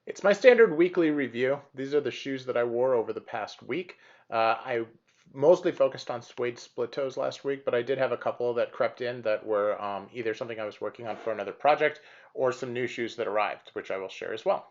It's my standard weekly review. These are the shoes that I wore over the past week. I mostly focused on suede split toes last week, but I did have a couple that crept in that were either something I was working on for another project or some new shoes that arrived, which I will share as well.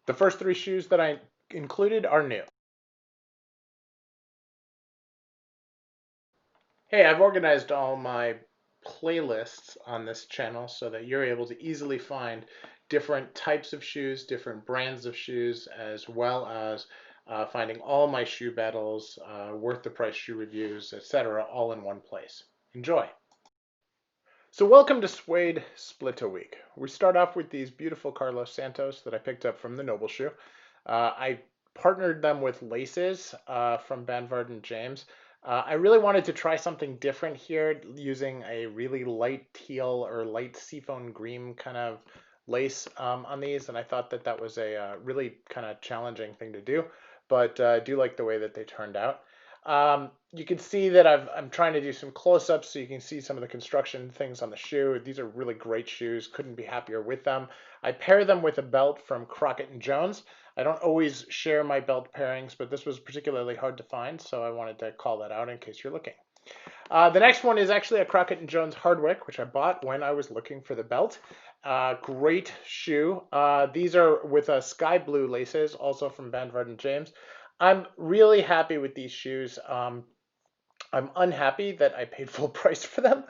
The first three shoes that I included are new. Hey, I've organized all my playlists on this channel so that you're able to easily find different types of shoes, different brands of shoes, as well as finding all my shoe battles, worth the price shoe reviews, etc., all in one place. Enjoy. So welcome to Suede Splitto Week. We start off with these beautiful Carlos Santos that I picked up from the Noble Shoe. I partnered them with laces from Banvard and James. I really wanted to try something different here using a really light teal or light seafoam green kind of lace on these, and I thought that that was a really kind of challenging thing to do, but I do like the way that they turned out. You can see that I'm trying to do some close-ups so you can see some of the construction things on the shoe. These are really great shoes. Couldn't be happier with them. I pair them with a belt from Crockett and Jones. I don't always share my belt pairings, but this was particularly hard to find, so I wanted to call that out in case you're looking. The next one is actually a Crockett and Jones Hardwick, which I bought when I was looking for the belt. Great shoe. These are with sky blue laces, also from Banvard and James. I'm really happy with these shoes. I'm unhappy that I paid full price for them,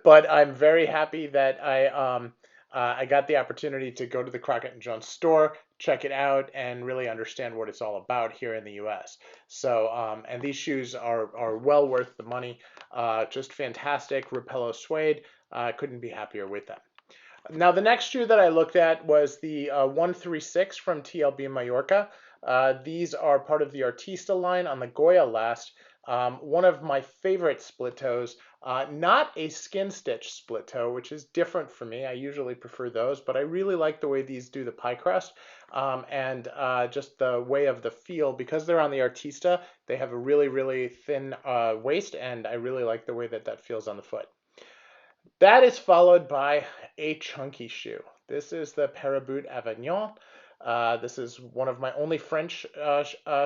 but I'm very happy that I got the opportunity to go to the Crockett and Jones store, check it out, and really understand what it's all about here in the U.S. So, and these shoes are well worth the money. Just fantastic. Repello suede. Couldn't be happier with them. Now, the next shoe that I looked at was the 136 from TLB Mallorca. These are part of the Artista line on the Goya last. One of my favorite split toes, not a skin stitch split toe, which is different for me. I usually prefer those, but I really like the way these do the pie crust and just the way of the feel. Because they're on the Artista, they have a really, really thin waist, and I really like the way that that feels on the foot. That is followed by a chunky shoe. This is the PARABOOT Avignon. This is one of my only French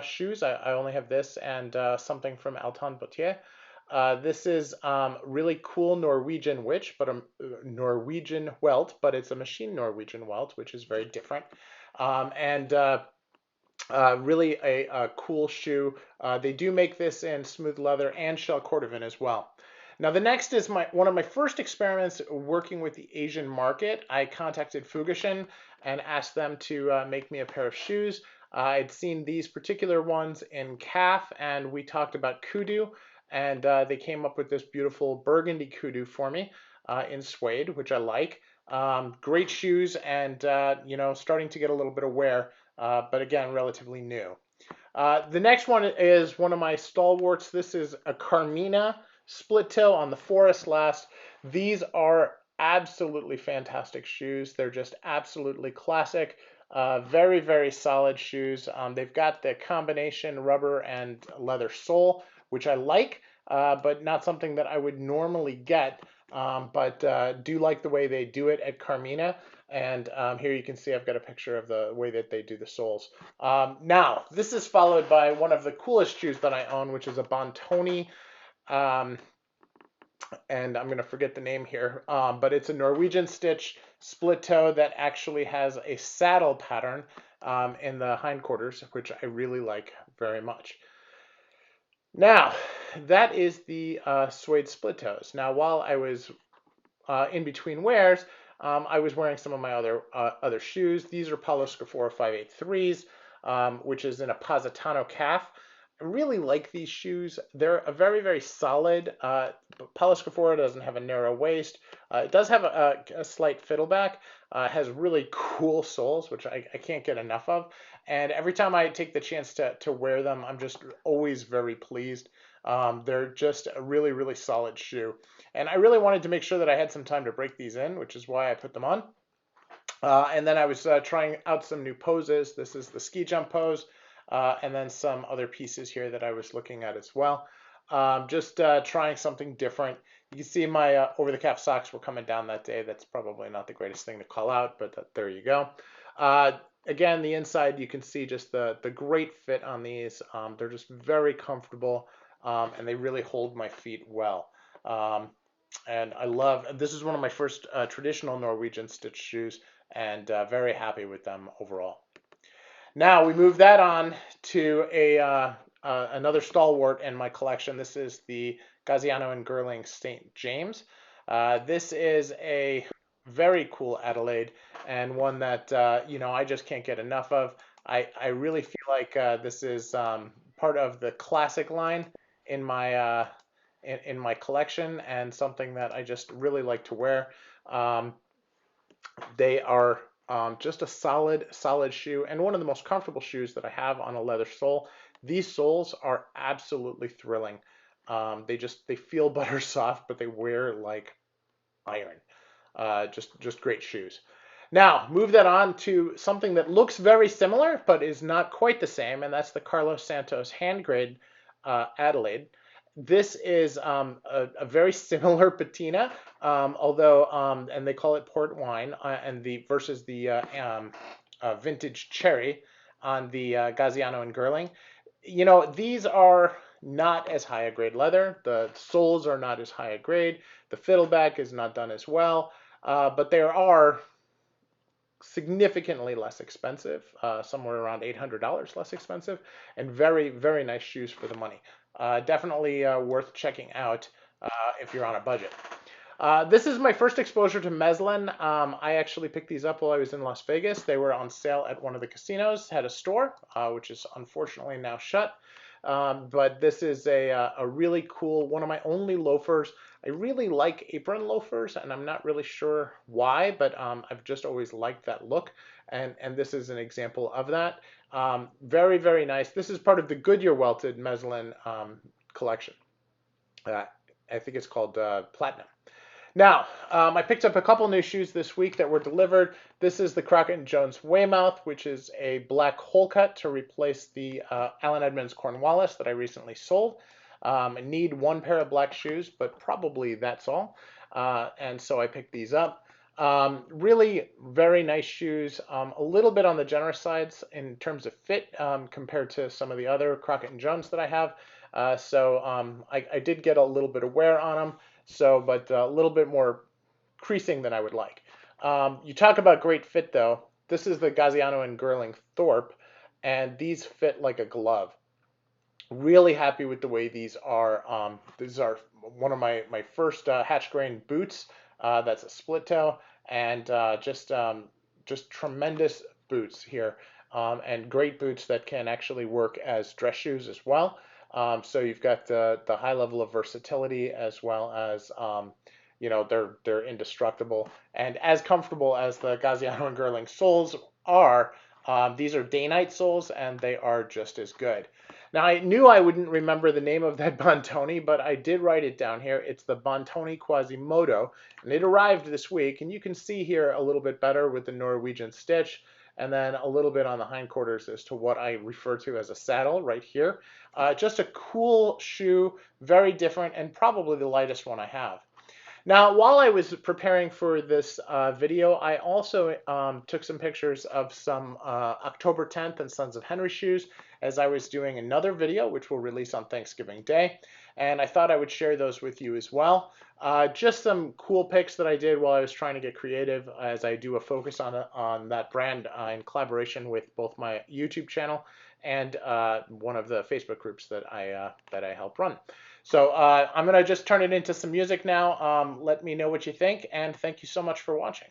shoes. I only have this and something from Alton Boutier. This is really cool Norwegian witch, but a Norwegian welt, but it's a machine Norwegian welt, which is very different. And really a cool shoe. They do make this in smooth leather and shell cordovan as well. Now the next is one of my first experiments working with the Asian market. I contacted Fugashin and asked them to make me a pair of shoes. I'd seen these particular ones in calf, and we talked about kudu, and they came up with this beautiful burgundy kudu for me in suede, which I like. Great shoes, and starting to get a little bit of wear, but again, relatively new. The next one is one of my stalwarts. This is a CARMINA split toe on the Forest last. These are absolutely fantastic shoes. They're just absolutely classic. Very, very solid shoes. They've got the combination rubber and leather sole, which I like, but not something that I would normally get. But do like the way they do it at CARMINA. And here you can see I've got a picture of the way that they do the soles. Now, this is followed by one of the coolest shoes that I own, which is a Bontoni, and I'm going to forget the name here, but it's a Norwegian stitch split toe that actually has a saddle pattern in the hindquarters, which I really like very much. Now, that is the suede split toes. Now, while I was in between wears, I was wearing some of my other shoes. These are Paulo Scafora 583s, which is in a Positano calf. I really like these shoes. They're a very, very solid. Paulo Scafora doesn't have a narrow waist. It does have a slight fiddleback. Has really cool soles, which I can't get enough of. And every time I take the chance to wear them, I'm just always very pleased. They're just a really, really solid shoe. And I really wanted to make sure that I had some time to break these in, which is why I put them on. And then I was trying out some new poses. This is the ski jump pose, and then some other pieces here that I was looking at as well. Just trying something different. You can see my over-the-calf socks were coming down that day. That's probably not the greatest thing to call out, but there you go. Again, the inside, you can see just the great fit on these. They're just very comfortable, and they really hold my feet well. Um, and I love, this is one of my first traditional Norwegian stitch shoes, and very happy with them overall. Now we move that on to another stalwart in my collection. This is the Gaziano and Girling St. James. This is a very cool Adelaide, and one that I just can't get enough of. I really feel like this is part of the classic line in my in my collection, and something that I just really like to wear. Um, they are just a solid shoe, and one of the most comfortable shoes that I have on a leather sole. These soles are absolutely thrilling. They feel butter soft, but they wear like iron. Just great shoes. Now, move that on to something that looks very similar, but is not quite the same, and that's the Carlos Santos hand grade Adelaide. This is a very similar patina, although, and they call it port wine, and the versus the vintage cherry on the Gaziano and Girling. These are not as high a grade leather. The soles are not as high a grade. The fiddleback is not done as well, but there are significantly less expensive, somewhere around $800 less expensive, and very, very nice shoes for the money. Definitely worth checking out if you're on a budget. This is my first exposure to Meslin. I actually picked these up while I was in Las Vegas. They were on sale at one of the casinos, had a store, which is unfortunately now shut. But this is a really cool, one of my only loafers. I really like apron loafers, and I'm not really sure why, but I've just always liked that look, and this is an example of that. Very, very nice. This is part of the Goodyear welted Meslin collection. I think it's called Platinum. Now, I picked up a couple new shoes this week that were delivered. This is the Crockett and Jones Weymouth, which is a black hole cut to replace the Allen Edmonds Cornwallis that I recently sold. I need one pair of black shoes, but probably that's all. And so I picked these up. Really very nice shoes, a little bit on the generous sides in terms of fit compared to some of the other Crockett and Jones that I have. I did get a little bit of wear on them. But a little bit more creasing than I would like. You talk about great fit, though. This is the Gaziano and Girling Thorpe, and these fit like a glove. Really happy with the way these are. These are one of my first hatch grain boots. That's a split toe, and just tremendous boots here, and great boots that can actually work as dress shoes as well. So you've got the high level of versatility, as well as they're indestructible and as comfortable as the Gaziano and Girling soles are. These are day-night soles, and they are just as good. Now, I knew I wouldn't remember the name of that Bontoni, but I did write it down here. It's the Bontoni Quasimodo, and it arrived this week, and you can see here a little bit better with the Norwegian stitch, and then a little bit on the hindquarters as to what I refer to as a saddle right here. Just a cool shoe, very different, and probably the lightest one I have. Now, while I was preparing for this video, I also took some pictures of some October 10th and Sons of Henry shoes, as I was doing another video, which will release on Thanksgiving Day. And I thought I would share those with you as well. Just some cool pics that I did while I was trying to get creative, as I do a focus on that brand in collaboration with both my YouTube channel and one of the Facebook groups that I help run. So I'm going to just turn it into some music now. Let me know what you think, and thank you so much for watching.